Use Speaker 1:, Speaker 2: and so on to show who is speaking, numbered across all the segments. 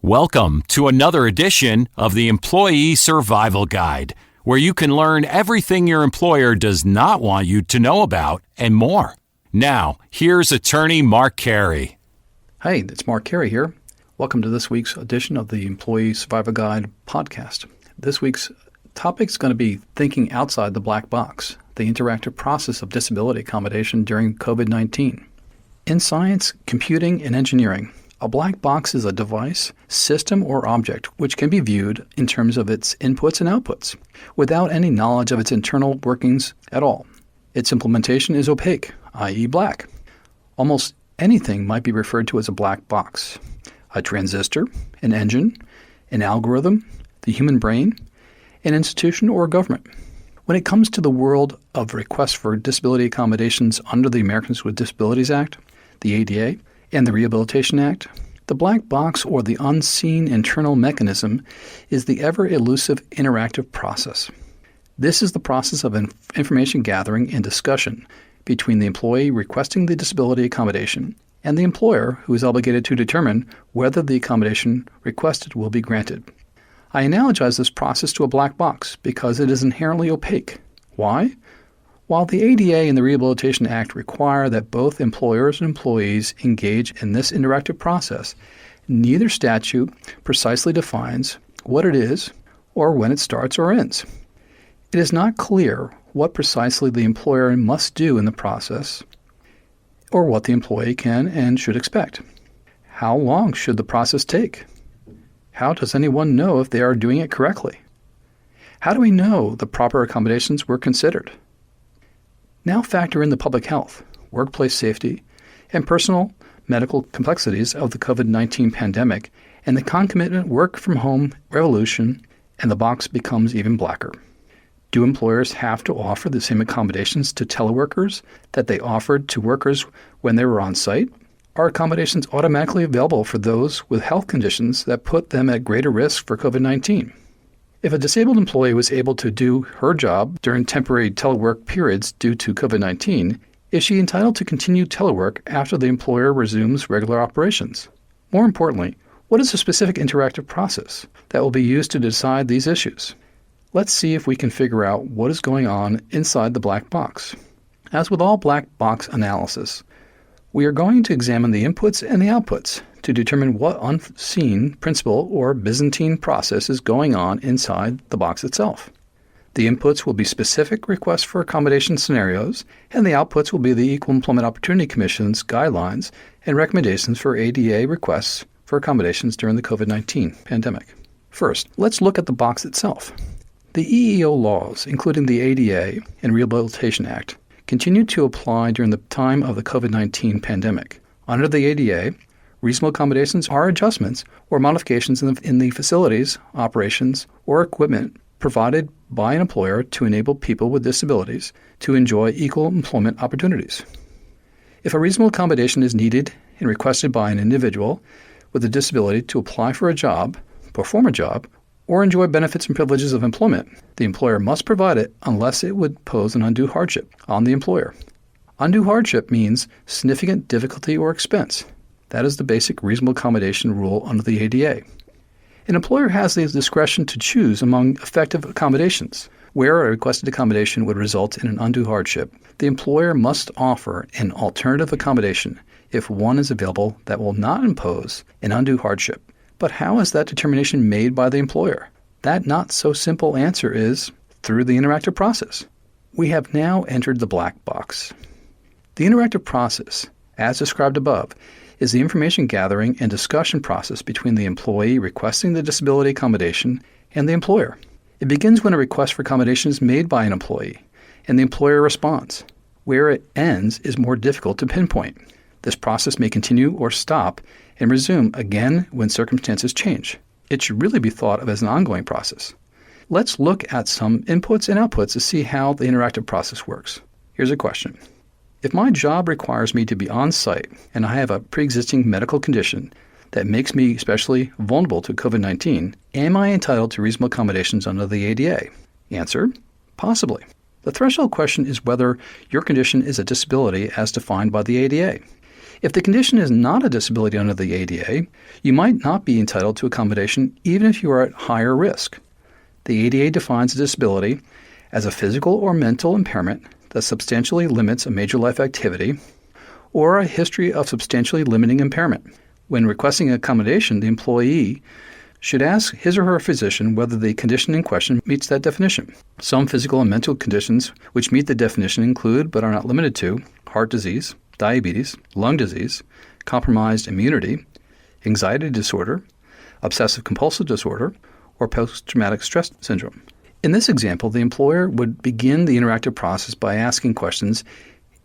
Speaker 1: Welcome to another edition of the Employee Survival Guide, where you can learn everything your employer does not want you to know about and more. Now, here's attorney Mark Carey.
Speaker 2: Hey, it's Mark Carey here. Welcome to this week's edition of the Employee Survival Guide podcast. This week's topic is going to be thinking outside the black box, the interactive process of disability accommodation during COVID-19. In science, computing, and engineering, a black box is a device, system, or object which can be viewed in terms of its inputs and outputs, without any knowledge of its internal workings at all. Its implementation is opaque, i.e. black. Almost anything might be referred to as a black box. A transistor, an engine, an algorithm, the human brain, an institution, or a government. When it comes to the world of requests for disability accommodations under the Americans With Disabilities Act, the ADA, and the Rehabilitation Act, the black box or the unseen internal mechanism is the ever-elusive interactive process. This is the process of information gathering and discussion between the employee requesting the disability accommodation and the employer who is obligated to determine whether the accommodation requested will be granted. I analogize this process to a black box because it is inherently opaque. Why? While the ADA and the Rehabilitation Act require that both employers and employees engage in this interactive process, neither statute precisely defines what it is or when it starts or ends. It is not clear what precisely the employer must do in the process or what the employee can and should expect. How long should the process take? How does anyone know if they are doing it correctly? How do we know the proper accommodations were considered? Now factor in the public health, workplace safety, and personal medical complexities of the COVID-19 pandemic and the concomitant work-from-home revolution, and the box becomes even blacker. Do employers have to offer the same accommodations to teleworkers that they offered to workers when they were on site? Are accommodations automatically available for those with health conditions that put them at greater risk for COVID-19? If a disabled employee was able to do her job during temporary telework periods due to COVID-19, is she entitled to continue telework after the employer resumes regular operations? More importantly, what is the specific interactive process that will be used to decide these issues? Let's see if we can figure out what is going on inside the black box. As with all black box analysis, we are going to examine the inputs and the outputs to determine what unseen principle or Byzantine process is going on inside the box itself. The inputs will be specific requests for accommodation scenarios, and the outputs will be the Equal Employment Opportunity Commission's guidelines and recommendations for ADA requests for accommodations during the COVID-19 pandemic. First, let's look at the box itself. The EEO laws, including the ADA and Rehabilitation Act, continued to apply during the time of the COVID-19 pandemic. Under the ADA, reasonable accommodations are adjustments or modifications in the facilities, operations, or equipment provided by an employer to enable people with disabilities to enjoy equal employment opportunities. If a reasonable accommodation is needed and requested by an individual with a disability to apply for a job, perform a job, or enjoy benefits and privileges of employment, the employer must provide it unless it would pose an undue hardship on the employer. Undue hardship means significant difficulty or expense. That is the basic reasonable accommodation rule under the ADA. An employer has the discretion to choose among effective accommodations. Where a requested accommodation would result in an undue hardship, the employer must offer an alternative accommodation if one is available that will not impose an undue hardship. But how is that determination made by the employer? That not-so-simple answer is through the interactive process. We have now entered the black box. The interactive process, as described above, is the information gathering and discussion process between the employee requesting the disability accommodation and the employer. It begins when a request for accommodation is made by an employee, and the employer responds. Where it ends is more difficult to pinpoint. This process may continue or stop and resume again when circumstances change. It should really be thought of as an ongoing process. Let's look at some inputs and outputs to see how the interactive process works. Here's a question. If my job requires me to be on site and I have a pre-existing medical condition that makes me especially vulnerable to COVID-19, am I entitled to reasonable accommodations under the ADA? Answer, possibly. The threshold question is whether your condition is a disability as defined by the ADA. If the condition is not a disability under the ADA, you might not be entitled to accommodation even if you are at higher risk. The ADA defines a disability as a physical or mental impairment that substantially limits a major life activity or a history of substantially limiting impairment. When requesting accommodation, the employee should ask his or her physician whether the condition in question meets that definition. Some physical and mental conditions which meet the definition include, but are not limited to, heart disease, diabetes, lung disease, compromised immunity, anxiety disorder, obsessive-compulsive disorder, or post-traumatic stress syndrome. In this example, the employer would begin the interactive process by asking questions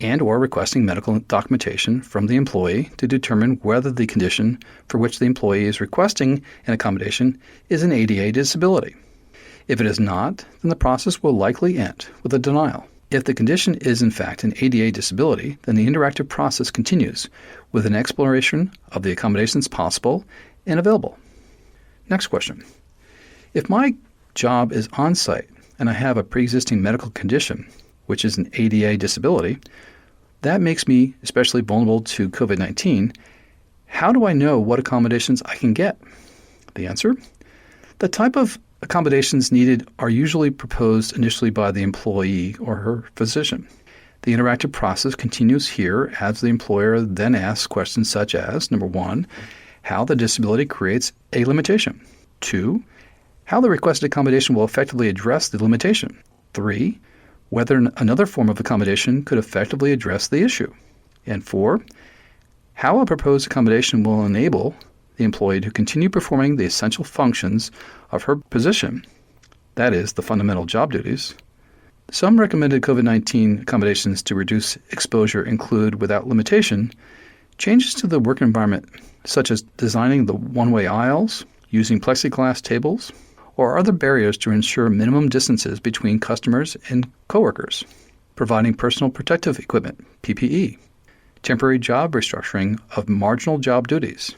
Speaker 2: and or requesting medical documentation from the employee to determine whether the condition for which the employee is requesting an accommodation is an ADA disability. If it is not, then the process will likely end with a denial. If the condition is in fact an ADA disability, then the interactive process continues with an exploration of the accommodations possible and available. Next question. If my job is on-site and I have a pre-existing medical condition, which is an ADA disability, that makes me especially vulnerable to COVID-19. How do I know what accommodations I can get? The answer? The type of accommodations needed are usually proposed initially by the employee or her physician. The interactive process continues here as the employer then asks questions such as, number 1, how the disability creates a limitation. 2, how the requested accommodation will effectively address the limitation. 3, whether another form of accommodation could effectively address the issue. And 4, how a proposed accommodation will enable the employee to continue performing the essential functions of her position, that is, the fundamental job duties. Some recommended COVID-19 accommodations to reduce exposure include, without limitation, changes to the work environment, such as designing the one-way aisles, using plexiglass tables, or other barriers to ensure minimum distances between customers and coworkers, providing personal protective equipment, PPE, temporary job restructuring of marginal job duties,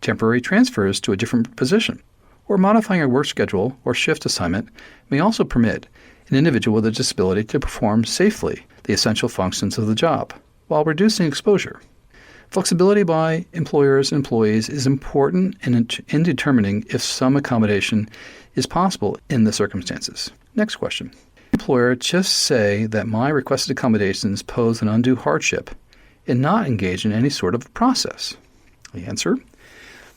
Speaker 2: temporary transfers to a different position, or modifying a work schedule or shift assignment may also permit an individual with a disability to perform safely the essential functions of the job while reducing exposure. Flexibility by employers and employees is important in determining if some accommodation is possible in the circumstances. Next question. Employer just say that my requested accommodations pose an undue hardship and not engage in any sort of process. The answer?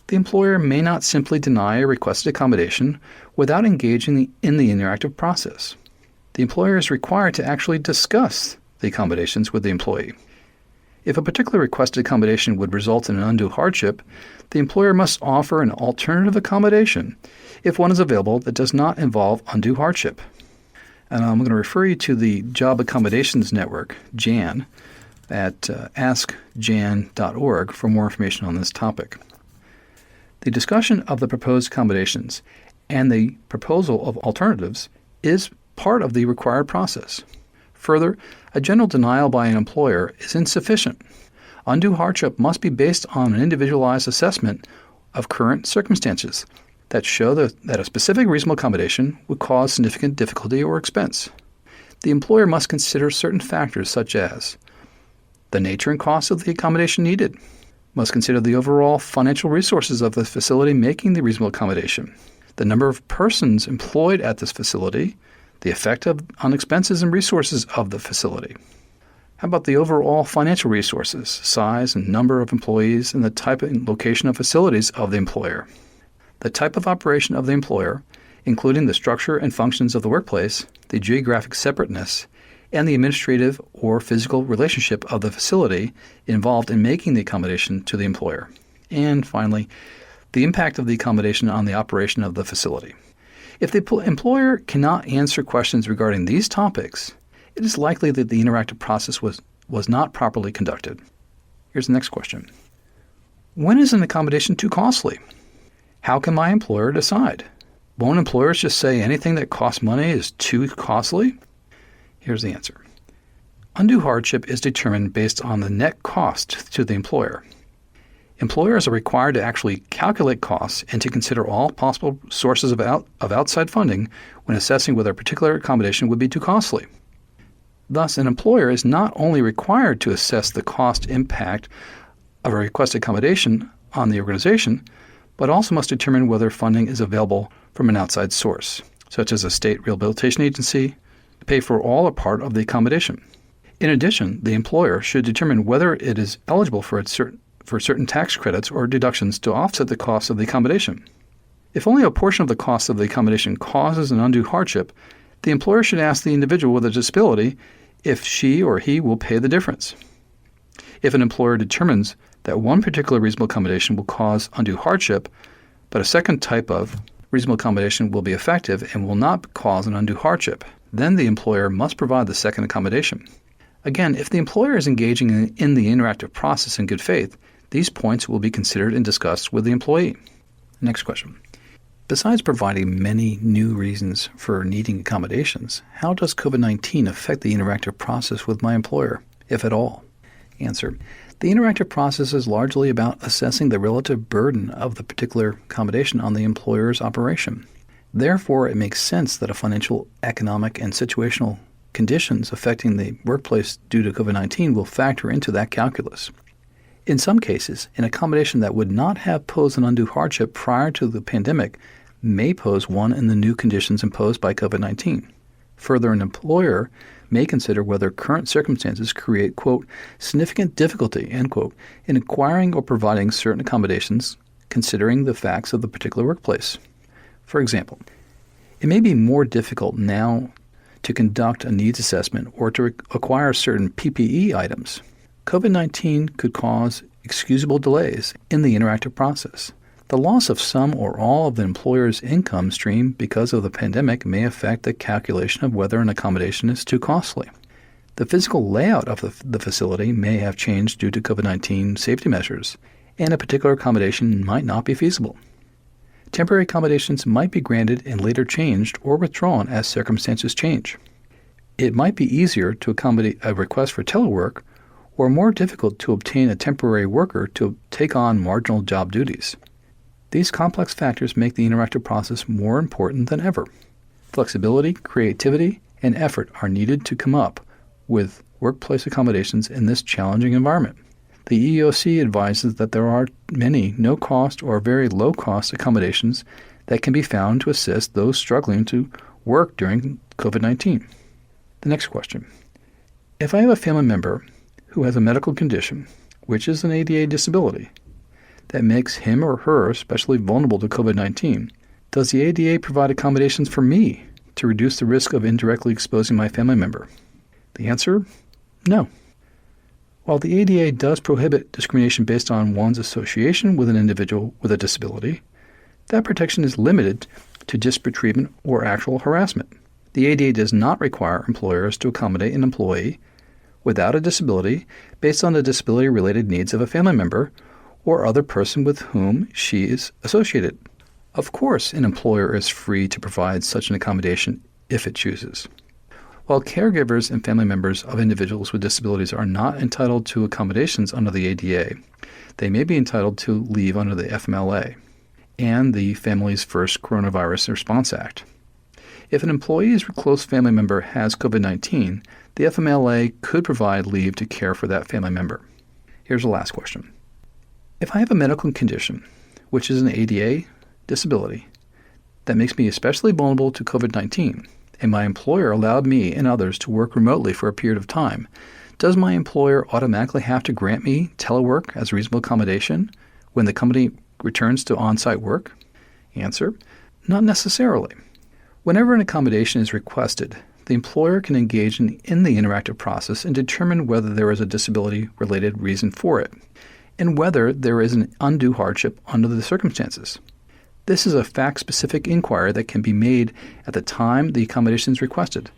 Speaker 2: The employer may not simply deny a requested accommodation without engaging in the interactive process. The employer is required to actually discuss the accommodations with the employee. If a particular requested accommodation would result in an undue hardship, the employer must offer an alternative accommodation if one is available that does not involve undue hardship. And I'm going to refer you to the Job Accommodations Network, JAN, at askjan.org for more information on this topic. The discussion of the proposed accommodations and the proposal of alternatives is part of the required process. Further, a general denial by an employer is insufficient. Undue hardship must be based on an individualized assessment of current circumstances that show that a specific reasonable accommodation would cause significant difficulty or expense. The employer must consider certain factors such as the nature and cost of the accommodation needed, must consider the overall financial resources of the facility making the reasonable accommodation, the number of persons employed at this facility, the effect on expenses and resources of the facility. How about the overall financial resources, size and number of employees, and the type and location of facilities of the employer? The type of operation of the employer, including the structure and functions of the workplace, the geographic separateness, and the administrative or physical relationship of the facility involved in making the accommodation to the employer. And finally, the impact of the accommodation on the operation of the facility. If the employer cannot answer questions regarding these topics, it is likely that the interactive process was not properly conducted. Here's the next question. When is an accommodation too costly? How can my employer decide? Won't employers just say anything that costs money is too costly? Here's the answer. Undue hardship is determined based on the net cost to the employer. Employers are required to actually calculate costs and to consider all possible sources of outside funding when assessing whether a particular accommodation would be too costly. Thus, an employer is not only required to assess the cost impact of a requested accommodation on the organization, but also must determine whether funding is available from an outside source, such as a state rehabilitation agency, to pay for all or part of the accommodation. In addition, the employer should determine whether it is eligible for certain tax credits or deductions to offset the cost of the accommodation. If only a portion of the cost of the accommodation causes an undue hardship, the employer should ask the individual with a disability if she or he will pay the difference. If an employer determines that one particular reasonable accommodation will cause undue hardship, but a second type of reasonable accommodation will be effective and will not cause an undue hardship, then the employer must provide the second accommodation. Again, if the employer is engaging in the interactive process in good faith, these points will be considered and discussed with the employee. Next question. Besides providing many new reasons for needing accommodations, how does COVID-19 affect the interactive process with my employer, if at all? Answer. The interactive process is largely about assessing the relative burden of the particular accommodation on the employer's operation. Therefore, it makes sense that a financial, economic, and situational conditions affecting the workplace due to COVID-19 will factor into that calculus. In some cases, an accommodation that would not have posed an undue hardship prior to the pandemic may pose one in the new conditions imposed by COVID-19. Further, an employer may consider whether current circumstances create, quote, significant difficulty, end quote, in acquiring or providing certain accommodations considering the facts of the particular workplace. For example, it may be more difficult now to conduct a needs assessment or to acquire certain PPE items. COVID-19 could cause excusable delays in the interactive process. The loss of some or all of the employer's income stream because of the pandemic may affect the calculation of whether an accommodation is too costly. The physical layout of the facility may have changed due to COVID-19 safety measures, and a particular accommodation might not be feasible. Temporary accommodations might be granted and later changed or withdrawn as circumstances change. It might be easier to accommodate a request for telework or more difficult to obtain a temporary worker to take on marginal job duties. These complex factors make the interactive process more important than ever. Flexibility, creativity, and effort are needed to come up with workplace accommodations in this challenging environment. The EEOC advises that there are many no-cost or very low-cost accommodations that can be found to assist those struggling to work during COVID-19. The next question. If I have a family member who has a medical condition, which is an ADA disability, that makes him or her especially vulnerable to COVID-19, does the ADA provide accommodations for me to reduce the risk of indirectly exposing my family member? The answer, no. While the ADA does prohibit discrimination based on one's association with an individual with a disability, that protection is limited to disparate treatment or actual harassment. The ADA does not require employers to accommodate an employee without a disability based on the disability-related needs of a family member or other person with whom she is associated. Of course, an employer is free to provide such an accommodation if it chooses. While caregivers and family members of individuals with disabilities are not entitled to accommodations under the ADA, they may be entitled to leave under the FMLA and the Families First Coronavirus Response Act. If an employee's close family member has COVID-19, the FMLA could provide leave to care for that family member. Here's the last question. If I have a medical condition, which is an ADA disability, that makes me especially vulnerable to COVID-19, and my employer allowed me and others to work remotely for a period of time, does my employer automatically have to grant me telework as a reasonable accommodation when the company returns to on-site work? Answer, not necessarily. Whenever an accommodation is requested, the employer can engage in the interactive process and determine whether there is a disability-related reason for it, and whether there is an undue hardship under the circumstances. This is a fact-specific inquiry that can be made at the time the accommodation is requested.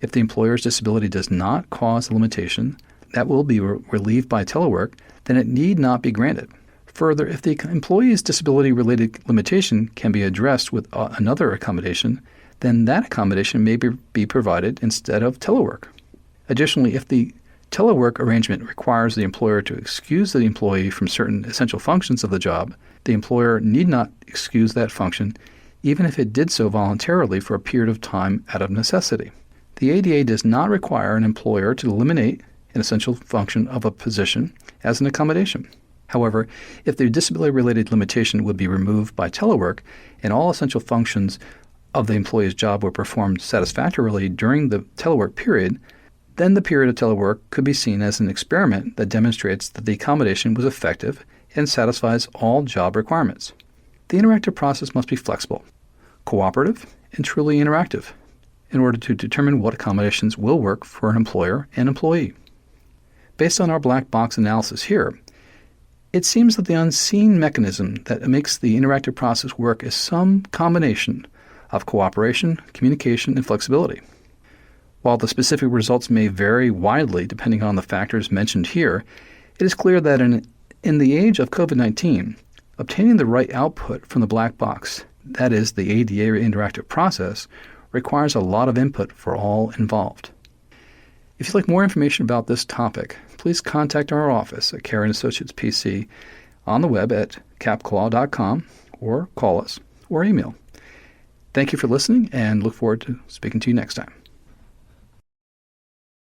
Speaker 2: If the employer's disability does not cause a limitation that will be relieved by telework, then it need not be granted. Further, if the employee's disability-related limitation can be addressed with another accommodation, then that accommodation may be provided instead of telework. Additionally, if the telework arrangement requires the employer to excuse the employee from certain essential functions of the job, the employer need not excuse that function, even if it did so voluntarily for a period of time out of necessity. The ADA does not require an employer to eliminate an essential function of a position as an accommodation. However, if the disability-related limitation would be removed by telework and all essential functions of the employee's job were performed satisfactorily during the telework period, then the period of telework could be seen as an experiment that demonstrates that the accommodation was effective and satisfies all job requirements. The interactive process must be flexible, cooperative, and truly interactive in order to determine what accommodations will work for an employer and employee. Based on our black box analysis here, it seems that the unseen mechanism that makes the interactive process work is some combination of cooperation, communication, and flexibility. While the specific results may vary widely depending on the factors mentioned here, it is clear that in the age of COVID-19, obtaining the right output from the black box, that is, the ADA interactive process, requires a lot of input for all involved. If you'd like more information about this topic, please contact our office at Carey & Associates PC on the web at capclaw.com or call us or email. Thank you for listening and look forward to speaking to you next time.